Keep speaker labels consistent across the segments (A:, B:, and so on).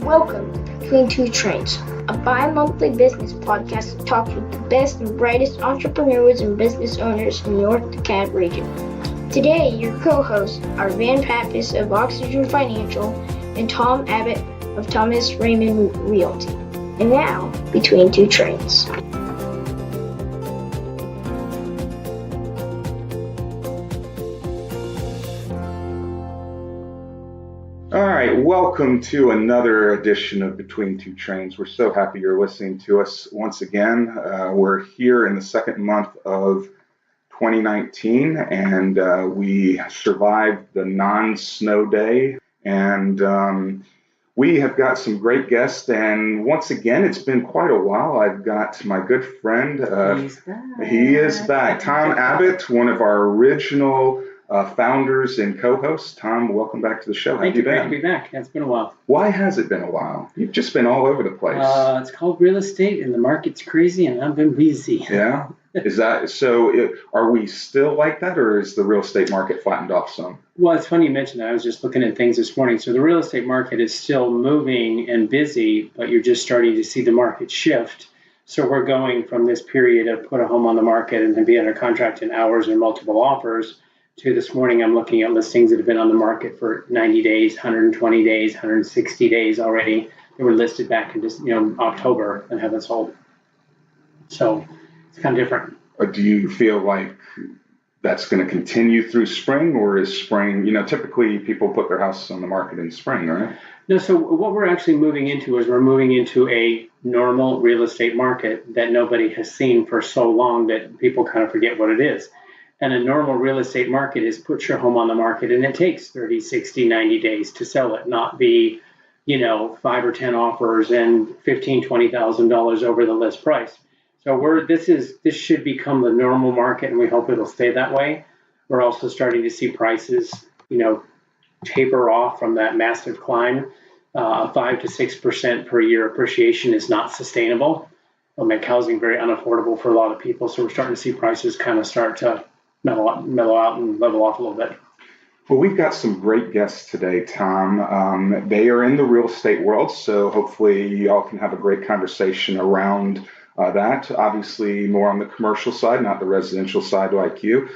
A: Welcome to Between Two Trains, a bi-monthly business podcast that talks with the best and brightest entrepreneurs and business owners in the North DeKalb region. Today, your co-hosts are Van Pappas of Oxygen Financial and Tom Abbott of Thomas Raymond Realty. And now, Between Two Trains.
B: All right, welcome to another edition of Between Two Trains. We're so happy you're listening to us once again. We're here in the second month of 2019, and we survived the non-snow day, and we have got some great guests, and once again, it's been quite a while. I've got my good friend. He is back. Tom Abbott, one of our original founders and co-hosts. Tom, welcome back to the show. How have you been?
C: Great to be back. It's been a while.
B: Why has it been a while? You've just been all over the place.
C: It's called real estate, and the market's crazy, and I've been busy.
B: Yeah? Is that so? Are we still like that, or is the real estate market flattened off some?
C: Well, it's funny you mentioned that. I was just looking at things this morning. So the real estate market is still moving and busy, but you're just starting to see the market shift. So we're going from this period of put a home on the market and then be under contract in hours and multiple offers to this morning I'm looking at listings that have been on the market for 90 days, 120 days, 160 days already. They were listed back in just, October and haven't sold. So it's kind of different.
B: Or do you feel like that's going to continue through spring, or is spring, typically people put their house on the market in spring, right?
C: No, so what we're actually moving into is we're moving into a normal real estate market that nobody has seen for so long that people kind of forget what it is. And a normal real estate market is put your home on the market and it takes 30, 60, 90 days to sell it, not be, 5 or 10 offers and $15,000, $20,000 over the list price. So this should become the normal market, and we hope it'll stay that way. We're also starting to see prices, taper off from that massive climb. 5 to 6% per year appreciation is not sustainable. It'll make housing very unaffordable for a lot of people. So we're starting to see prices kind of start to mellow out and level off a little bit.
B: Well, we've got some great guests today, Tom. They are in the real estate world, so hopefully y'all can have a great conversation around that. Obviously, more on the commercial side, not the residential side like you.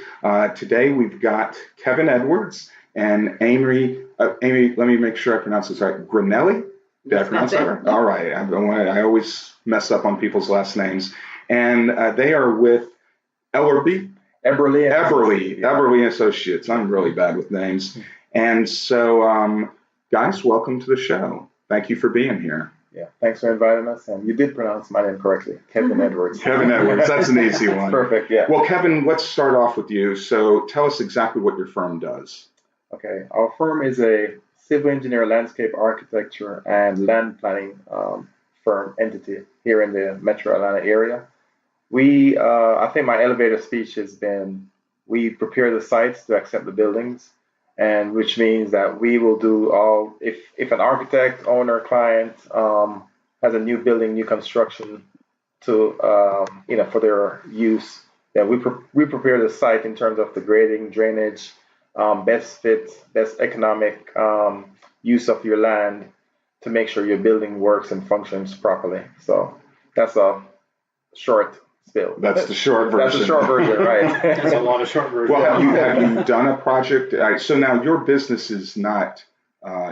B: Today, we've got Kevin Edwards and Amy, let me make sure I pronounce this right, Granelli? Did I pronounce that right? All right. I always mess up on people's last names. And they are with Eberly Associates. I'm really bad with names. And so, guys, welcome to the show. Thank you for being here.
D: Yeah, thanks for inviting us. And you did pronounce my name correctly, Kevin Edwards.
B: Kevin Edwards, that's an easy one.
D: Perfect, yeah.
B: Well, Kevin, let's start off with you. So tell us exactly what your firm does.
D: Okay, our firm is a civil engineer, landscape architecture, and land planning firm entity here in the Metro Atlanta area. I think my elevator speech has been, we prepare the sites to accept the buildings, and which means that we will do all, if an architect, owner, client has a new building, new construction to, for their use, then we prepare the site in terms of the grading, drainage, best fit, best economic use of your land to make sure your building works and functions properly. So that's a short spill.
B: That's the short version.
D: That's the short version, right?
C: That's a lot of short version.
B: Well, have you done a project? So now your business is not,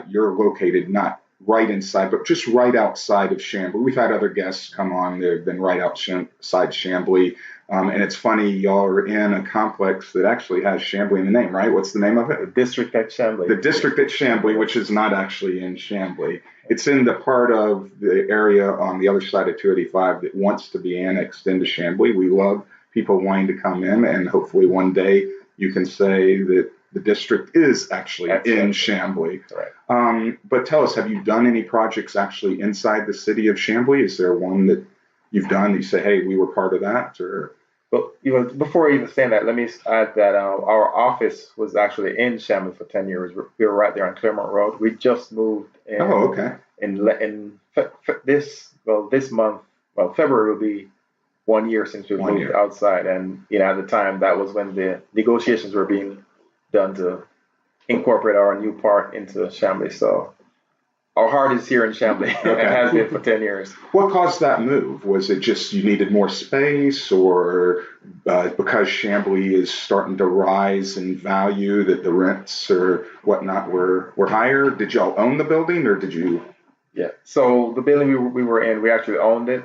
B: you're located not right inside, but just right outside of Chamblee. We've had other guests come on. They've been right outside Chamblee. And it's funny, y'all are in a complex that actually has Chamblee in the name, right? What's the name of it?
D: The District at Chamblee.
B: The District at Chamblee, which is not actually in Chamblee. It's in the part of the area on the other side of 285 that wants to be annexed into Chamblee. We love people wanting to come in, and hopefully one day you can say that the district is actually in Chamblee.
D: Right.
B: But tell us, have you done any projects actually inside the city of Chamblee? Is there one that you've done that you say, hey, we were part of that? Or
D: But before even saying that, let me add that our office was actually in Chamblee for 10 years. We were right there on Claremont Road. We just moved in.
B: Oh, okay.
D: This month, February will be 1 year since we moved outside. And, at the time, that was when the negotiations were being done to incorporate our new park into Chamblee. So our heart is here in Chambly.
B: Okay.
D: It has been for 10 years.
B: What caused that move? Was it just you needed more space, or because Chambly is starting to rise in value, that the rents or whatnot were higher? Did y'all own the building, or did you?
D: Yeah. So the building we were in, we actually owned it.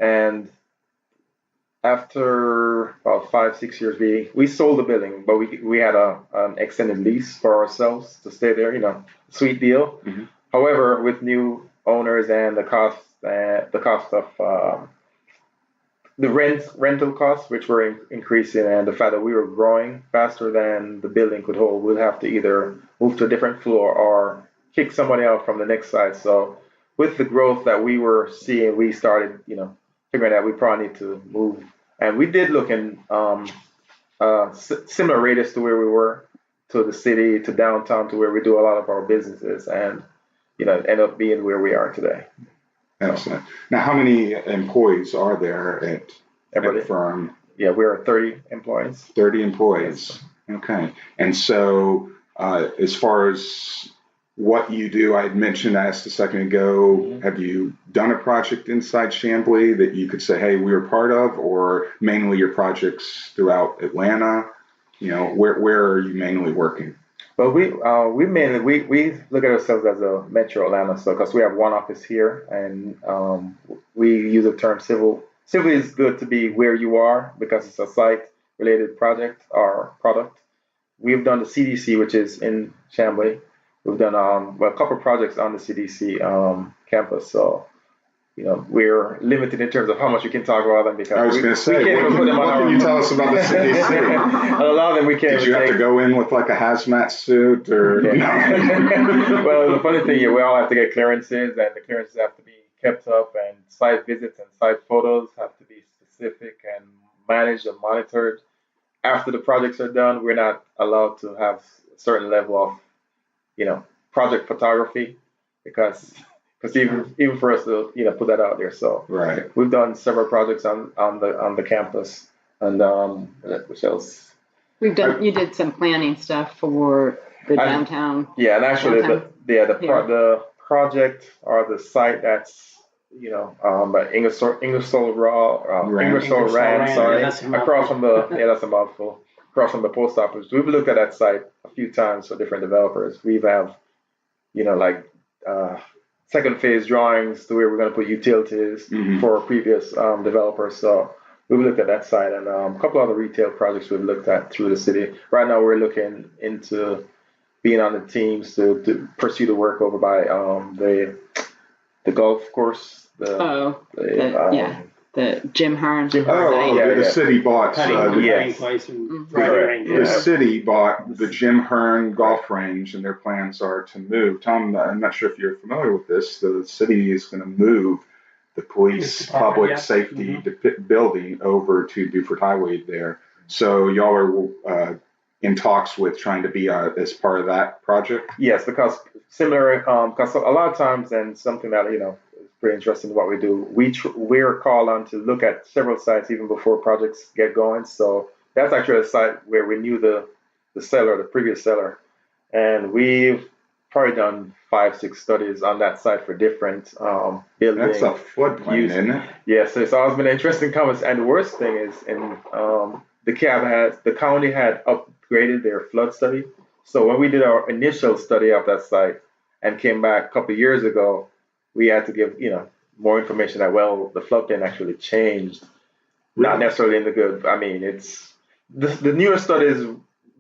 D: And after about 5-6 years, we sold the building, but we had an extended lease for ourselves to stay there. Sweet deal.
B: Mm-hmm.
D: However, with new owners and the cost of the rental costs, which were increasing, and the fact that we were growing faster than the building could hold, we'll have to either move to a different floor or kick somebody out from the next side. So with the growth that we were seeing, we started, figuring out we probably need to move. And we did look in similar radius to where we were, to the city, to downtown, to where we do a lot of our businesses, and end up being where we are today.
B: Excellent. Now, how many employees are there at
D: Eberly
B: the firm?
D: Yeah, we're 30 employees.
B: 30 employees. Okay. And so, as far as what you do, I had mentioned, I asked a second ago, have you done a project inside Chambly that you could say, hey, we were part of, or mainly your projects throughout Atlanta? Where are you mainly working?
D: Well, we mainly we look at ourselves as a Metro Atlanta, so because we have one office here, and we use the term civil. Civil is good to be where you are because it's a site-related project or product. We've done the CDC, which is in Chambly. We've done a couple of projects on the CDC campus, so we're limited in terms of how much we can talk about them because
B: I was going to say,
D: what
B: can you tell us about the CDC?
D: A lot of them we can't.
B: Did you have to go in with like a hazmat suit or?
D: No? Well, the funny thing, we all have to get clearances, and the clearances have to be kept up, and site visits and site photos have to be specific and managed and monitored. After the projects are done, we're not allowed to have a certain level of, project photography because even for us to put that out there. So
B: right,
D: we've done several projects on the campus, and which else?
E: You did some planning stuff for the downtown.
D: Yeah, and actually
E: downtown.
D: the project or the site that's Ingersoll Rand, sorry, across from that's a mouthful. Across from the post office. We've looked at that site a few times for different developers. We have, second phase drawings to where we're going to put utilities for previous developers. So we've looked at that site, and a couple other retail projects we've looked at through the city. Right now we're looking into being on the teams to pursue the work over by the golf course.
E: The Jim Hearn.
B: The city bought
C: the
B: city bought the Jim Hearn golf range, and their plans are to move. Tom, I'm not sure if you're familiar with this. The city is going to move the police public safety building over to Beaufort Highway there. So y'all are in talks with trying to be as part of that project?
D: Yes, because because a lot of times, and something that is pretty interesting what we do, we're called on to look at several sites even before projects get going. So that's actually a site where we knew the seller, the previous seller, and we've probably done 5-6 studies on that site for different buildings.
B: That's a floodplain, isn't it?
D: Yes, it's always been an interesting comments. And the worst thing is, the county had upgraded their flood study. So when we did our initial study of that site and came back a couple of years ago, we had to give more information that the floodplain actually changed, not necessarily in the good. I mean, it's the newer studies.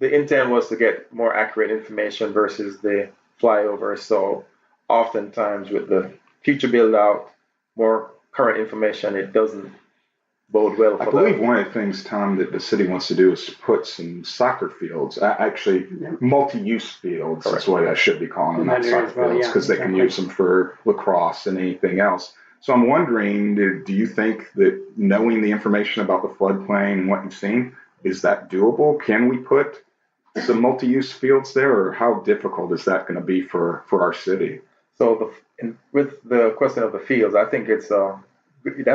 D: The intent was to get more accurate information versus the flyover. So oftentimes with the future build out, more current information, it doesn't bode well for
B: I believe one of the things, Tom, that the city wants to do is put some soccer fields, actually multi-use fields. That's what I should be calling them, not soccer fields, because they can use them for lacrosse and anything else. So I'm wondering, do you think that knowing the information about the floodplain and what you've seen, is that doable? Can we put some multi-use fields there, or how difficult is that going to be for our city?
D: So with the question of the fields, I think that's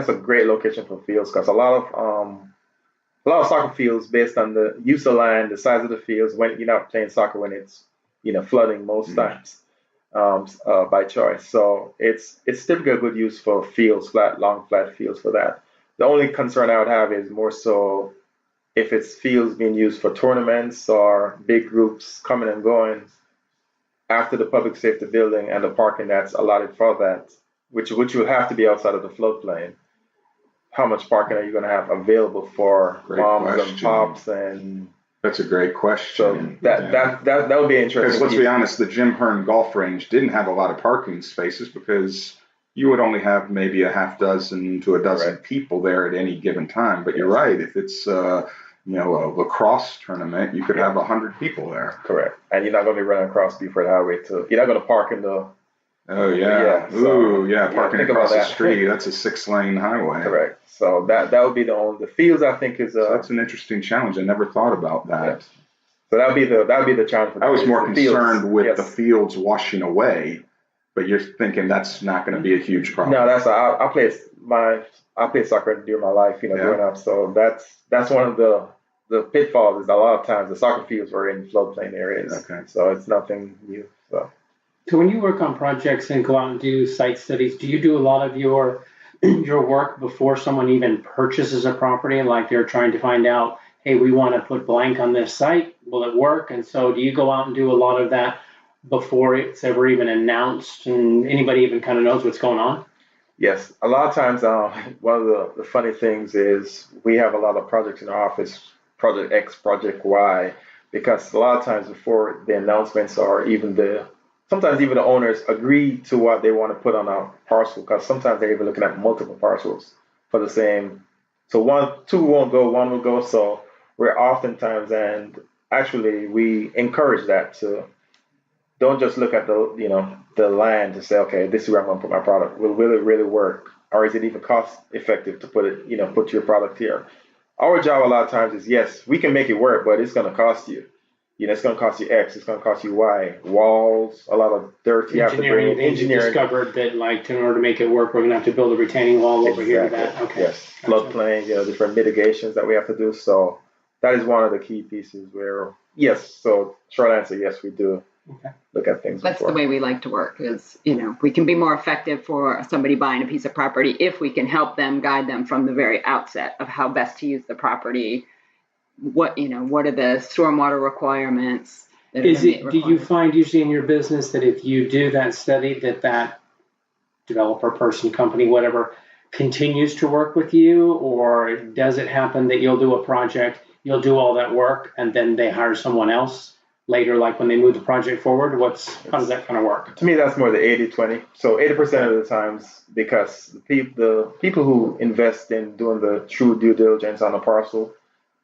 D: a great location for fields, because a lot of soccer fields, based on the use of land, the size of the fields, when you're not playing soccer when it's flooding most times. by choice. So it's typically a good use for fields, long flat fields for that. The only concern I would have is more so if it's fields being used for tournaments or big groups coming and going after the public safety building and the parking that's allotted for that, which will have to be outside of the floodplain. How much parking are you going to have available for
B: Great
D: moms and
B: question.
D: pops and
B: That's a great
D: so
B: question.
D: that would be
B: Because
D: interesting.
B: let's be honest, the Jim Hearn golf range didn't have a lot of parking spaces because you would only have maybe a half dozen to a dozen
D: Correct.
B: people there at any given time. But you're right, if it's a lacrosse tournament, you could have 100 people there.
D: Correct. And you're not going to be running across Buford Highway too. You're not going to park in the
B: Oh yeah,
D: so,
B: ooh yeah, parking
D: think
B: across
D: about
B: the
D: that.
B: street, that's a 6-lane highway.
D: correct. So that would be the fields I think is
B: So that's an interesting challenge. I never thought about that.
D: so that would be the challenge for
B: I was more
D: the fields.
B: concerned with
D: Yes.
B: the fields washing away, but you're thinking that's not going to be a huge problem.
D: No, I played soccer during my life,
B: Yeah.
D: growing up. So that's one of the pitfalls is a lot of times the soccer fields were in floodplain areas.
B: Okay.
D: So it's nothing new.
C: So when you work on projects and go out and do site studies, do you do a lot of your your work before someone even purchases a property? Like they're trying to find out, hey, we want to put blank on this site. Will it work? And so do you go out and do a lot of that before it's ever even announced and anybody even kind of knows what's going on?
D: Yes, a lot of times one of the funny things is we have a lot of projects in our office, Project X, Project Y, because a lot of times before the announcements or sometimes even the owners agree to what they want to put on a parcel, because sometimes they're even looking at multiple parcels for the same. So two won't go, one will go. So we're oftentimes, and actually we encourage that to don't just look at the land to say, okay, this is where I'm going to put my product. Will it really work, or is it even cost effective to put your product here? Our job a lot of times is yes, we can make it work, but it's going to cost you. It's going to cost you X, it's going to cost you Y. Walls, a lot of dirt you have to bring in.
C: Engineering. You discovered that like in order to make it work, we're going to have to build a retaining wall over here to that. Okay.
D: Yes,
C: Gotcha.
D: floodplain, different mitigations that we have to do. So that is one of the key pieces where yes. So short answer, yes, we do.
C: Okay.
D: Look at things.
E: That's
D: before.
E: the way we like to work is, we can be more effective for somebody buying a piece of property if we can help them, guide them from the very outset of how best to use the property. What are the stormwater requirements? That
C: Do you find usually in your business that if you do that study that developer, person, company, whatever, continues to work with you, or does it happen that you'll do a project, you'll do all that work, and then they hire someone else later, like when they move the project forward? How does that kind of work?
D: To me, that's more the 80-20. So 80% of the times, because the people who invest in doing the true due diligence on a parcel,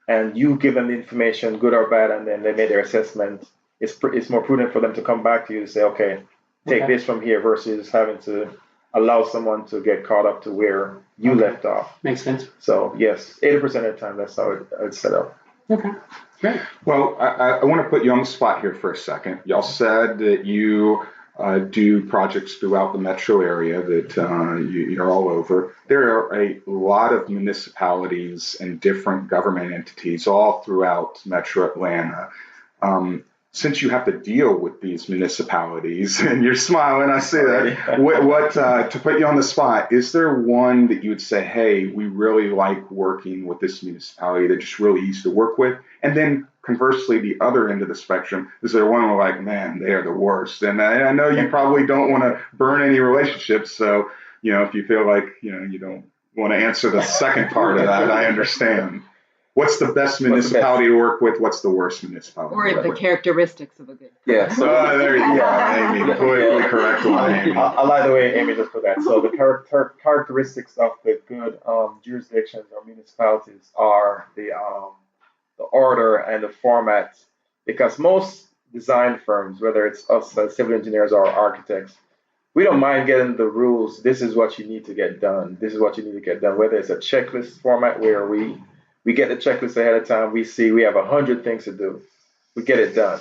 D: and you give them the information, good or bad, and then they made their assessment, it's more prudent for them to come back to you and say, okay, take this from here versus having to allow someone to get caught up to where you left off.
C: Makes sense.
D: So yes, 80% of the time, that's how it's set up.
C: Okay, great.
B: Well, I want to put you on the spot here for a second. Y'all said that you do projects throughout the metro area, that you're all over. There are a lot of municipalities and different government entities all throughout Metro Atlanta. Since you have to deal with these municipalities, and you're smiling, I see that. What to put you on the spot, is there one that you would say, hey, we really like working with this municipality, they're just really easy to work with? And then conversely, the other end of the spectrum, is there one where like, man, they are the worst? And I know you probably don't want to burn any relationships, so if you feel like you don't want to answer the second part of that, I understand. What's the best municipality to work with? What's the worst municipality?
E: Or the characteristics of a good.
D: Yeah. So
B: there you go, Amy. Completely correct one, Amy.
D: I like the way Amy just put that. So the characteristics of the good jurisdictions or municipalities are the order and the format, because most design firms, whether it's us as civil engineers or architects, we don't mind getting the rules. This is what you need to get done. This is what you need to get done. Whether it's a checklist format where we get the checklist ahead of time. We see we have 100 things to do. We get it done.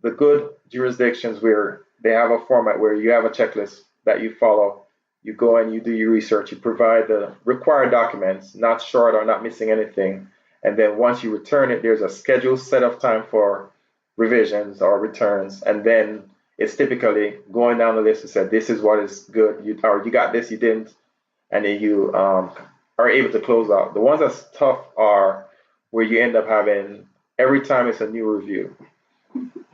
D: The good jurisdictions where they have a format where you have a checklist that you follow. You go and you do your research. You provide the required documents, not short or not missing anything. And then once you return it, there's a scheduled set of time for revisions or returns. And then it's typically going down the list and said, this is what is good, or you got this, you didn't, and then you are able to close out. The ones that's tough are where you end up having every time it's a new review.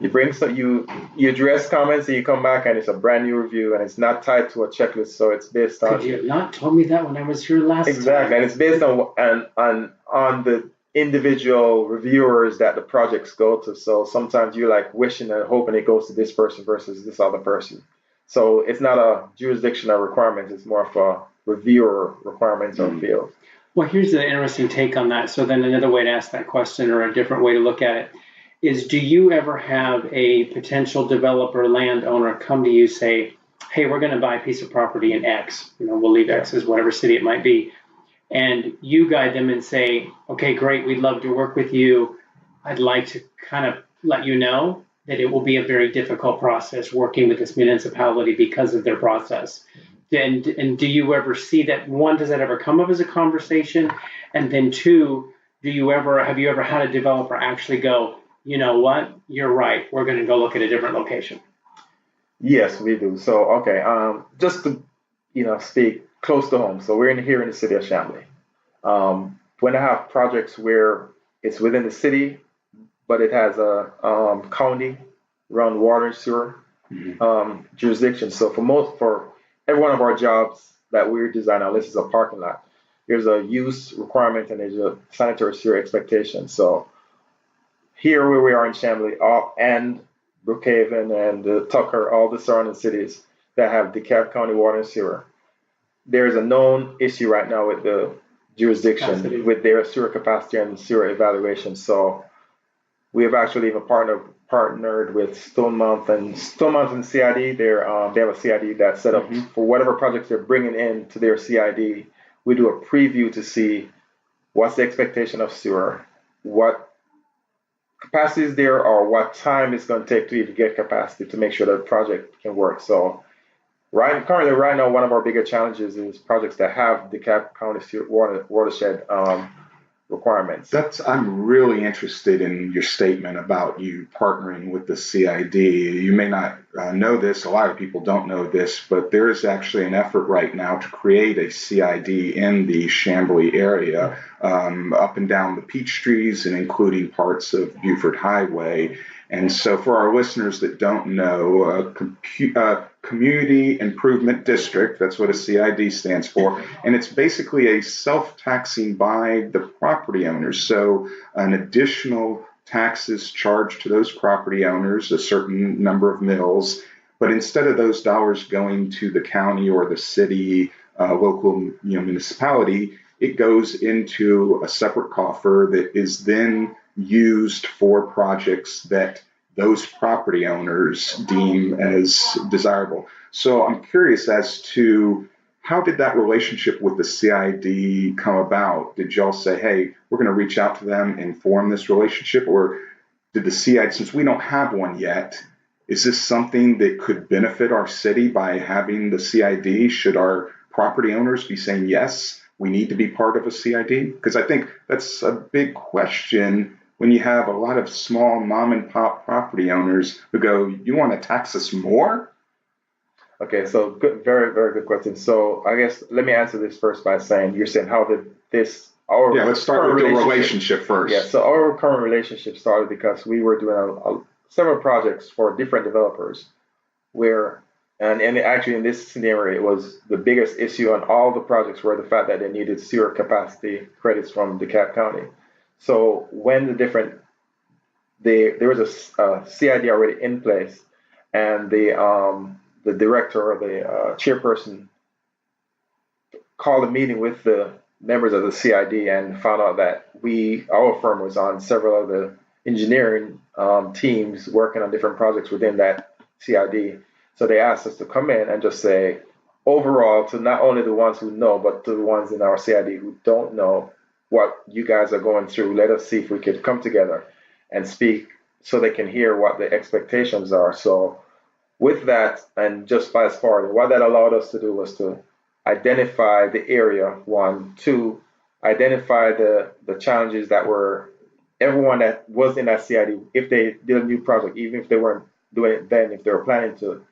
D: You bring some, you address comments and you come back and it's a brand new review and it's not tied to a checklist, so it's based on.
C: Could you have not told me that when I was here last
D: Exactly,
C: time?
D: and it's based on the individual reviewers that the projects go to. So sometimes you're like wishing and hoping it goes to this person versus this other person. So it's not a jurisdictional requirement; it's more of a reviewer requirements or field.
C: Well, here's an interesting take on that. So then another way to ask that question, or a different way to look at it, is do you ever have a potential developer, landowner come to you, say, hey, we're going to buy a piece of property in X, we'll leave X as whatever city it might be, and you guide them and say, okay, great, we'd love to work with you. I'd like to kind of let you know that it will be a very difficult process working with this municipality because of their process. And do you ever see that? One, does that ever come up as a conversation? And then two, have you ever had a developer actually go, you know what, you're right, we're going to go look at a different location?
D: Yes, we do. So, okay, just to, speak close to home. So we're here in the city of Chambly. When I have projects where it's within the city, but it has a county-run water and sewer jurisdiction. So for every one of our jobs that we're designing, this is a parking lot. There's a use requirement and there's a sanitary sewer expectation. So here where we are in Chambly and Brookhaven and Tucker, all the surrounding cities that have DeKalb County water and sewer, there's a known issue right now with the jurisdiction with their sewer capacity and sewer evaluation. So we have actually even partnered with Stonemount and CID. They have a CID that's set up for whatever projects they're bringing in to their CID. We do a preview to see what's the expectation of sewer, what capacity is there, or what time it's going to take to even get capacity to make sure that the project can work. So currently right now, one of our bigger challenges is projects that have the DeKalb County watershed requirements.
B: I'm really interested in your statement about you partnering with the CID. You may not know this, a lot of people don't know this, but there is actually an effort right now to create a CID in the Chambly area, up and down the peach trees and including parts of Buford Highway. And so for our listeners that don't know, Community Improvement District, that's what a CID stands for, and it's basically a self-taxing by the property owners. So an additional tax is charged to those property owners, a certain number of mills, but instead of those dollars going to the county or the city, local municipality, it goes into a separate coffer that is then used for projects that those property owners deem as desirable. So I'm curious as to how did that relationship with the CID come about? Did y'all say, hey, we're going to reach out to them and form this relationship? Or did the CID, since we don't have one yet, is this something that could benefit our city by having the CID? Should our property owners be saying, yes, we need to be part of a CID? Because I think that's a big question when you have a lot of small mom and pop property owners who go, you want to tax us more?
D: Okay, so good, very, very good question. So I guess let me answer this first by saying, you're saying how did let's
B: start with the relationship first.
D: Yeah, so our current relationship started because we were doing several projects for different developers where, and actually in this scenario, it was the biggest issue on all the projects were the fact that they needed sewer capacity credits from DeKalb County. So when there was a CID already in place, and the director or the chairperson called a meeting with the members of the CID and found out that our firm was on several of the engineering teams working on different projects within that CID. So they asked us to come in and just say, overall, to not only the ones who know, but to the ones in our CID who don't know what you guys are going through, let us see if we could come together and speak so they can hear what the expectations are. So with that, and just fast forward, what that allowed us to do was to identify the area, one, two, identify the challenges that were everyone that was in that CID, if they did a new project, even if they weren't doing it then, if they were planning to,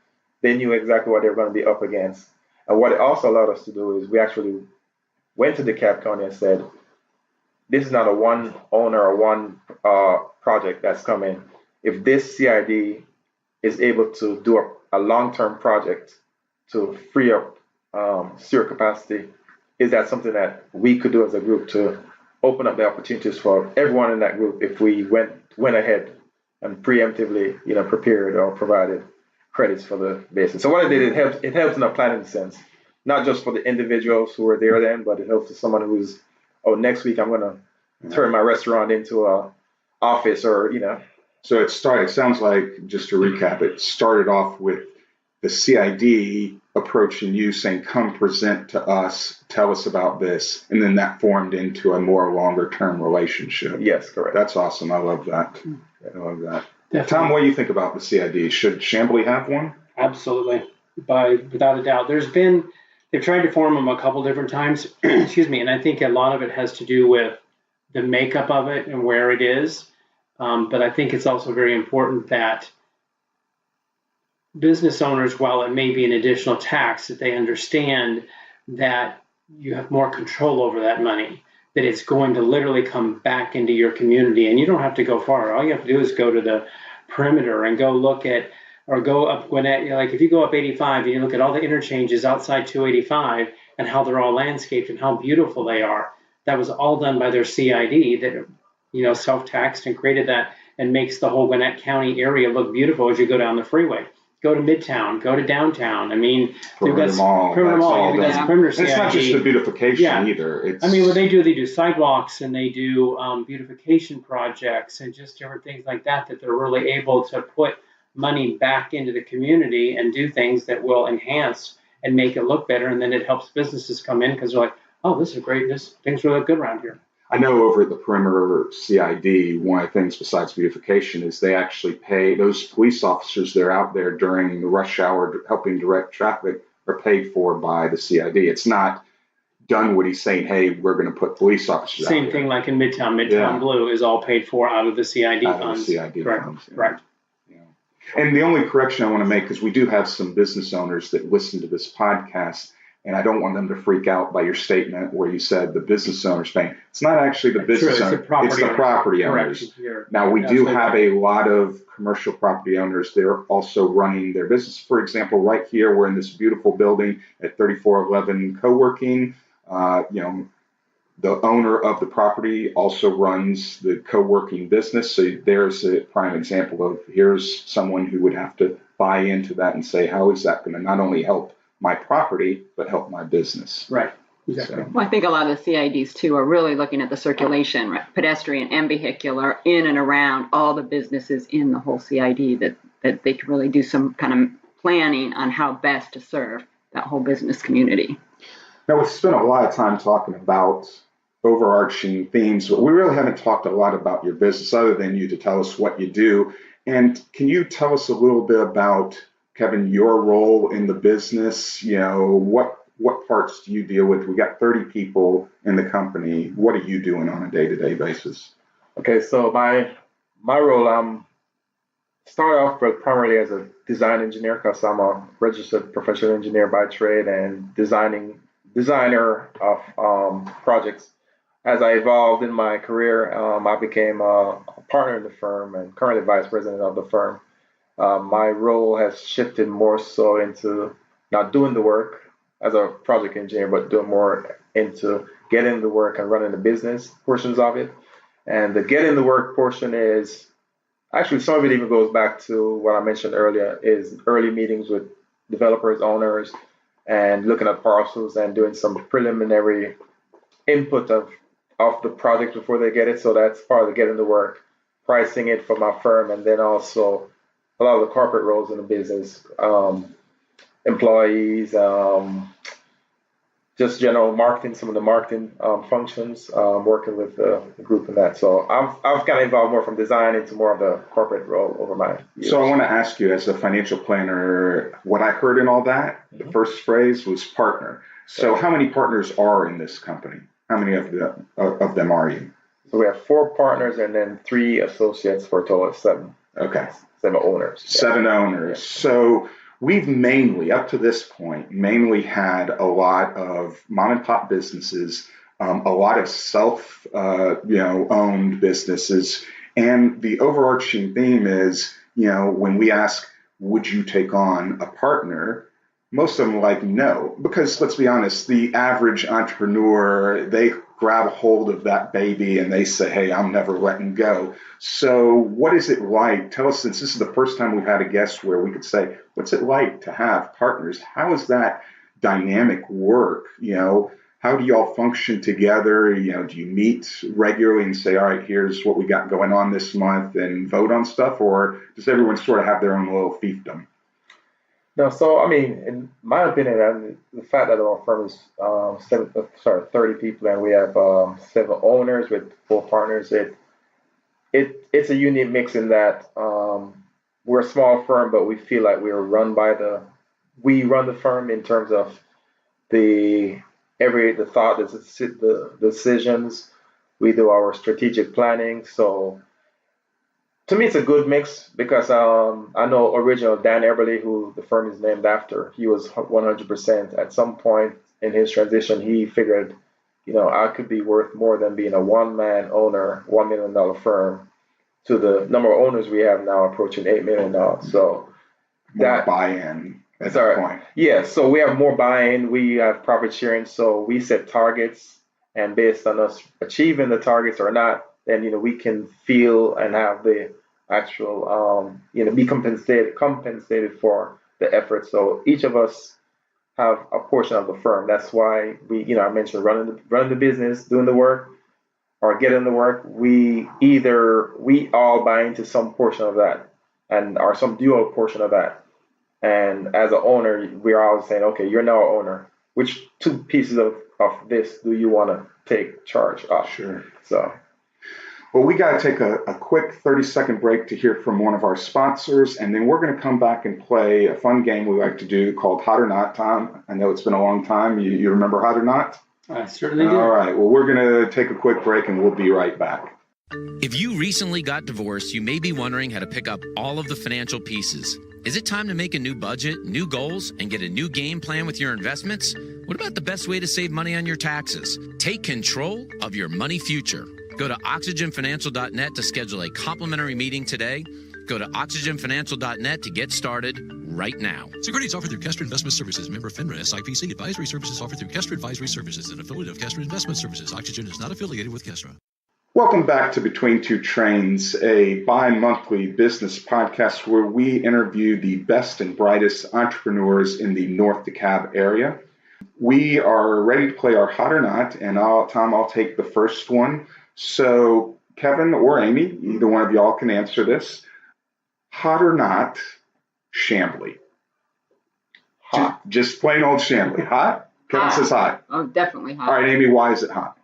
D: they knew exactly what they were going to be up against. And what it also allowed us to do is we actually went to DeKalb County and said, this is not a one owner or one project that's coming. If this CID is able to do a long-term project to free up sewer capacity, is that something that we could do as a group to open up the opportunities for everyone in that group if we went ahead and preemptively, prepared or provided credits for the basin. So what it did, it helped in a planning sense, not just for the individuals who were there then, but it helps for someone who's, next week I'm going to turn my restaurant into a office or.
B: So it sounds like, just to recap, it started off with the CID approaching you saying, come present to us, tell us about this. And then that formed into a more longer term relationship.
D: Yes, correct.
B: That's awesome. I love that. I love that.
C: Definitely.
B: Tom, what do you think about the CID? Should Chamblee have one?
C: Absolutely. Without a doubt. They've tried to form them a couple different times, excuse me, and I think a lot of it has to do with the makeup of it and where it is. But I think it's also very important that business owners, while it may be an additional tax, that they understand that you have more control over that money, that it's going to literally come back into your community. And you don't have to go far. All you have to do is go to the perimeter and go look at, or go up Gwinnett. Like if you go up 85 and you look at all the interchanges outside 285 and how they're all landscaped and how beautiful they are, that was all done by their CID that, self-taxed and created that and makes the whole Gwinnett County area look beautiful as you go down the freeway. Go to Midtown, go to downtown. I mean,
B: Perimeter Mall.
C: Perimeter Mall. Perimeter CID.
B: It's not just the beautification either.
C: What they do sidewalks and they do beautification projects and just different things like that they're really able to put money back into the community and do things that will enhance and make it look better. And then it helps businesses come in because they're like, oh, this is great. Things really look good around here.
B: I know over at the Perimeter CID, one of the things besides beautification is they actually pay those police officers that are out there during the rush hour helping direct traffic are paid for by the CID. It's not Dunwoody saying, hey, we're going to put police officers out there.
C: Same thing like in Midtown. Midtown Blue is all paid for out of the CID funds.
B: Correct.
C: Funds. Right.
B: Yeah. And the only correction I want to make, because we do have some business owners that listen to this podcast, and I don't want them to freak out by your statement where you said the business owner's paying. It's not actually the business owner, it's the property owners. Now, we do have a lot of commercial property owners. They're also running their business. For example, right here, we're in this beautiful building at 3411 Co-working. The owner of the property also runs the co-working business. So there's a prime example of here's someone who would have to buy into that and say, how is that going to not only help my property, but help my business?
C: Right. Exactly.
B: So.
E: Well, I think a lot of the CIDs too are really looking at the circulation, right? Pedestrian and vehicular, in and around all the businesses in the whole CID, that they can really do some kind of planning on how best to serve that whole business community.
B: Now, we've spent a lot of time talking about overarching themes, but we really haven't talked a lot about your business other than you to tell us what you do. And can you tell us a little bit about, Kevin, your role in the business? What parts do you deal with? We got 30 people in the company. What are you doing on a day-to-day basis?
D: Okay, so my role, started off primarily as a design engineer because I'm a registered professional engineer by trade and designer of projects. As I evolved in my career, I became a partner in the firm and currently vice president of the firm. My role has shifted more so into not doing the work as a project engineer, but doing more into getting the work and running the business portions of it. And the getting the work portion is actually, some of it even goes back to what I mentioned earlier, is early meetings with developers, owners, and looking at parcels and doing some preliminary input of the project before they get it. So that's part of the getting the work, pricing it for my firm, and then also a lot of the corporate roles in the business, employees, just general marketing, some of the marketing functions, working with the group in that. So I've kind of involved more from design into more of the corporate role over my years.
B: So I want to ask you, as a financial planner, what I heard in all that, the first phrase was partner. So how many partners are in this company? How many of them are you?
D: So we have 4 partners and then 3 associates for a total of 7.
B: Okay.
D: 7 owners.
B: 7 owners. So we've mainly, up to this point, had a lot of mom and pop businesses, a lot of owned businesses. And the overarching theme is, when we ask, would you take on a partner? Most of them are like, no, because let's be honest, the average entrepreneur, they grab a hold of that baby and they say, hey, I'm never letting go. So what is it like? Tell us, since this is the first time we've had a guest where we could say, what's it like to have partners? How does that dynamic work? How do y'all function together? Do you meet regularly and say, all right, here's what we got going on this month and vote on stuff? Or does everyone sort of have their own little fiefdom?
D: No, so I mean, in my opinion, the fact that our firm is 30 people and we have 7 owners with 4 partners, it's a unique mix in that we're a small firm, but we feel like we run the firm in terms of the decisions. We do our strategic planning. So to me, it's a good mix because I know original Dan Eberly, who the firm is named after, he was 100%. At some point in his transition, he figured, I could be worth more than being a one-man owner, $1 million firm, to the number of owners we have now approaching $8 million. So
B: more buy-in at that point.
D: Yeah, so we have more buy-in. We have profit sharing. So we set targets, and based on us achieving the targets or not, then we can feel and have the actual be compensated for the effort. So each of us have a portion of the firm. That's why I mentioned running the business, doing the work, or getting the work. We all buy into some portion of that, or some dual portion of that. And as an owner, we're always saying, okay, you're now an owner. Which 2 pieces of this do you want to take charge of?
B: Sure.
D: So.
B: Well, we got to take a quick 30-second break to hear from one of our sponsors, and then we're going to come back and play a fun game we like to do called Hot or Not. Tom, I know it's been a long time. You remember Hot or Not?
C: I certainly do.
B: All right. Well, we're going to take a quick break, and we'll be right back.
F: If you recently got divorced, you may be wondering how to pick up all of the financial pieces. Is it time to make a new budget, new goals, and get a new game plan with your investments? What about the best way to save money on your taxes? Take control of your money future. Go to oxygenfinancial.net to schedule a complimentary meeting today. Go to oxygenfinancial.net to get started right now.
G: Securities offered through Kestra Investment Services, member FINRA SIPC. Advisory services offered through Kestra Advisory Services, an affiliate of Kestra Investment Services. Oxygen is not affiliated with Kestra.
B: Welcome back to Between Two Trains, a bi-monthly business podcast where we interview the best and brightest entrepreneurs in the North DeKalb area. We are ready to play our Hot or Not, and I'll take the first one. So Kevin or Amy, either one of y'all can answer this. Hot or not, Chambly?
D: Hot.
B: Just plain old Chambly. Hot? Kevin says hot.
E: Oh, definitely hot.
B: All right, Amy, why is it hot?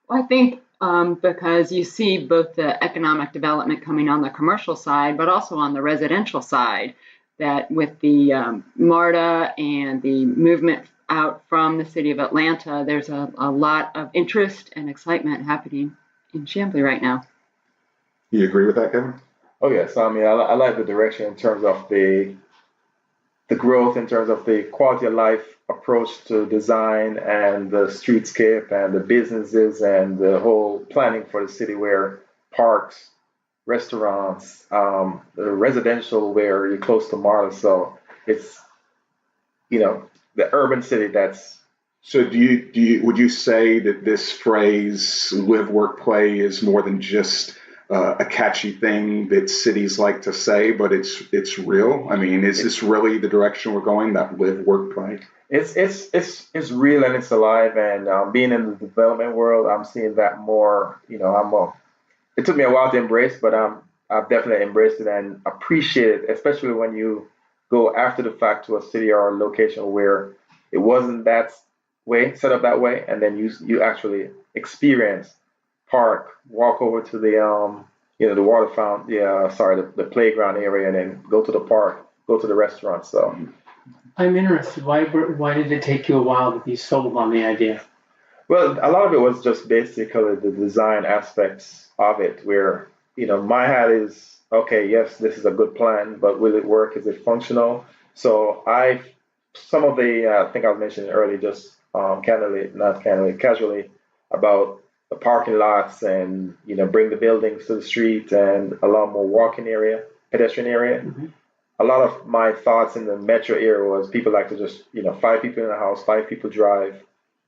E: Well, I think because you see both the economic development coming on the commercial side, but also on the residential side, that with the MARTA and the movement out from the city of Atlanta, there's a lot of interest and excitement happening in Chambly right now.
B: You agree with that, Kevin?
D: Oh, yes. I mean, I like the direction in terms of the growth, in terms of the quality of life approach to design and the streetscape and the businesses and the whole planning for the city, where parks, restaurants, the residential where you're close to MARTA. So it's, the urban city that's.
B: So would you say that this phrase live, work, play is more than just a catchy thing that cities like to say, but it's real? I mean, is this really the direction we're going, that live, work, play?
D: It's real and it's alive, and being in the development world, I'm seeing that more. It took me a while to embrace, but I've definitely embraced it and appreciate it, especially when you go after the fact to a city or a location where it wasn't that way, set up that way, and then you actually experience park, walk over to the the water fountain, the playground area, and then go to the park, go to the restaurant. So
C: I'm interested. Why did it take you a while to be sold on the idea?
D: Well, a lot of it was just basically the design aspects of it, where my hat is okay, yes, this is a good plan, but will it work? Is it functional? So some of the, I think I was mentioning earlier, just not candidly, casually, about the parking lots and, bring the buildings to the street and allow more walking area, pedestrian area.
C: Mm-hmm.
D: A lot of my thoughts in the metro area was people like to just, 5 people in a house, 5 people drive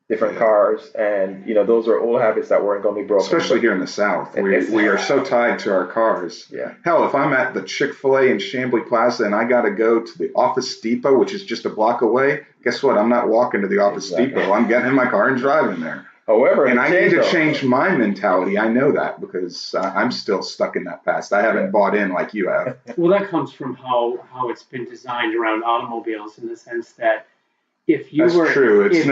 D: different cars, and those are old habits that weren't going to be broken.
B: Especially here in the South, we are so tied to our cars.
D: Yeah.
B: Hell, if I'm at the Chick-fil-A in Chamblee Plaza and I got to go to the Office Depot, which is just a block away, guess what? I'm not walking to the Office Depot. I'm getting in my car and driving there.
D: However,
B: and I need to change my mentality. I know that because I'm still stuck in that past. I haven't bought in like you have.
C: Well, that comes from how it's been designed around automobiles, in the sense that if you were in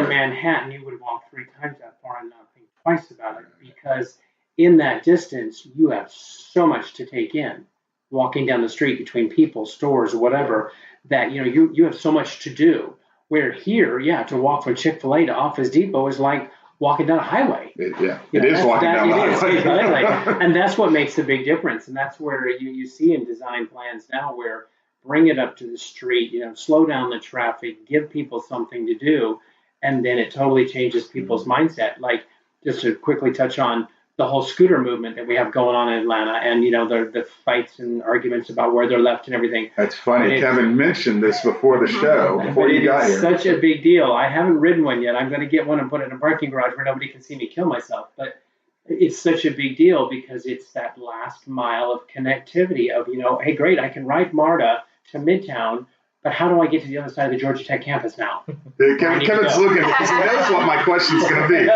C: Manhattan, you would walk 3 times that far and not think twice about it, because in that distance you have so much to take in. Walking down the street between people, stores, whatever, that you have so much to do. Where here, to walk from Chick-fil-A to Office Depot is like walking down a highway.
B: It is walking down a highway.
C: Exactly. And that's what makes the big difference. And that's where you see in design plans now, where bring it up to the street, slow down the traffic, give people something to do, and then it totally changes people's mindset. Like, just to quickly touch on the whole scooter movement that we have going on in Atlanta, and the fights and arguments about where they're left and everything.
B: That's funny. Kevin mentioned this before the show, before you got here.
C: It's such a big deal. I haven't ridden one yet. I'm going to get one and put it in a parking garage where nobody can see me kill myself. But it's such a big deal because it's that last mile of connectivity of, hey, great, I can ride MARTA to Midtown, but how do I get to the other side of the Georgia Tech campus now?
B: Kevin's looking because he knows what my question's going to be.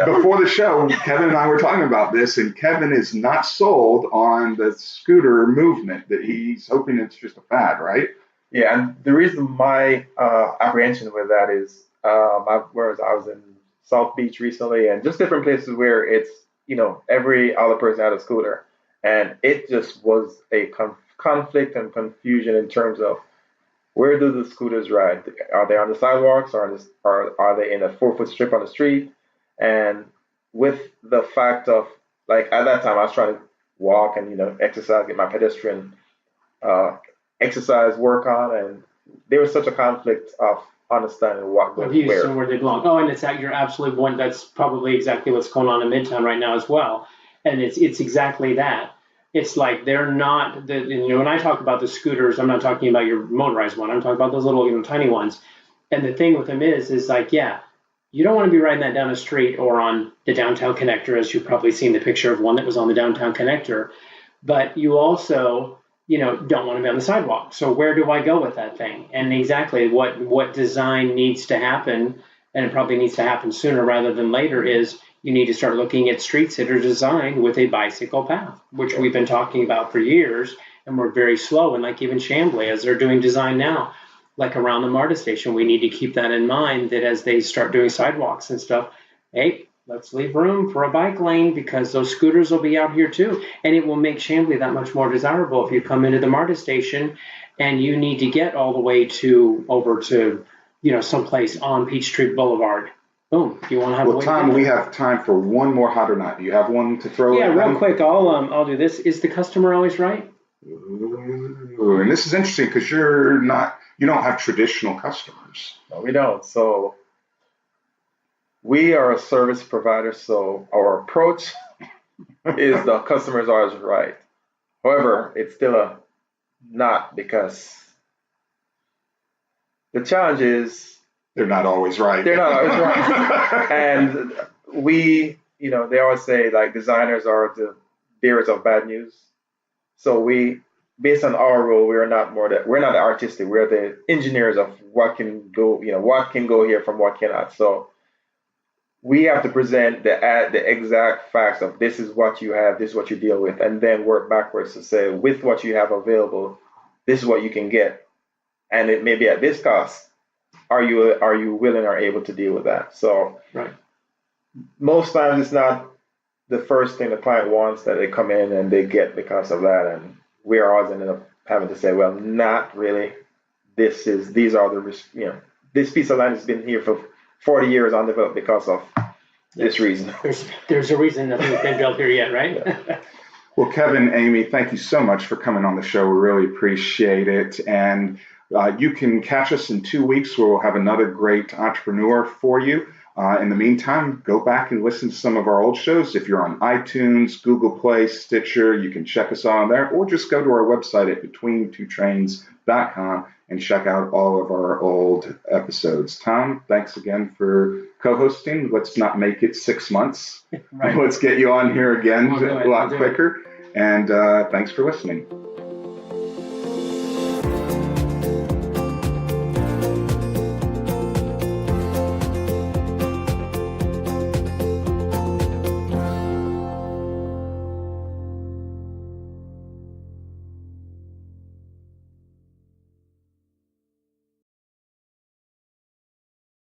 B: Before the show, Kevin and I were talking about this, and Kevin is not sold on the scooter movement, that he's hoping it's just a fad, right?
D: Yeah, and the reason my apprehension with that is, I was in South Beach recently, and just different places where it's, every other person had a scooter, and it just was a conflict and confusion in terms of, where do the scooters ride? Are they on the sidewalks, or are they in a 4-foot strip on the street? And with the fact of, like, at that time, I was trying to walk and, exercise, get my pedestrian exercise work on, and there was such a conflict of understanding what goes where.
C: So where they belong. Oh, and you're absolutely one. That's probably exactly what's going on in Midtown right now as well. And it's exactly that. It's like they're not, when I talk about the scooters, I'm not talking about your motorized one. I'm talking about those little, tiny ones. And the thing with them is like, you don't want to be riding that down the street or on the downtown connector, as you've probably seen the picture of one that was on the downtown connector. But you also, don't want to be on the sidewalk. So where do I go with that thing? And exactly what design needs to happen, and it probably needs to happen sooner rather than later, is you need to start looking at streets that are designed with a bicycle path, which we've been talking about for years, and we're very slow. And like even Chamblee, as they're doing design now, like around the MARTA station, we need to keep that in mind, that as they start doing sidewalks and stuff, hey, let's leave room for a bike lane, because those scooters will be out here too. And it will make Chamblee that much more desirable if you come into the MARTA station and you need to get all the way over to, someplace on Peachtree Boulevard. Boom. You want to have
B: Tom, we have time for one more hot or not. Do you have one to throw in?
C: Yeah, real quick. I'll do this. Is the customer always right?
B: Ooh, and this is interesting because you don't have traditional customers.
D: No, we don't. So we are a service provider, so our approach is the customer is always right. However, it's still not, because the challenge is,
B: they're not always right.
D: They're not always right. And we, they always say, like, designers are the bearers of bad news. So we, based on our role, we're not the artistic. We're the engineers of what can go, what can go here from what cannot. So we have to present the exact facts of, this is what you have, this is what you deal with, and then work backwards to say, with what you have available, this is what you can get, and it may be at this cost. Are you willing or able to deal with that? So
C: right.
D: Most times it's not the first thing the client wants that they come in and they get because of that, and we are always ended up having to say, well, not really. This piece of land has been here for 40 years undeveloped because of this reason.
C: There's a reason nothing's been built here yet, right?
D: Yeah.
B: Well, Kevin, Amy, thank you so much for coming on the show. We really appreciate it. And you can catch us in 2 weeks where we'll have another great entrepreneur for you. In the meantime, go back and listen to some of our old shows. If you're on iTunes, Google Play, Stitcher, you can check us out on there, or just go to our website at betweentwotrains.com and check out all of our old episodes. Tom, thanks again for co-hosting. Let's not make it 6 months.
C: Right.
B: Let's get you on here again
C: We'll do it.
B: a lot quicker. And thanks for listening.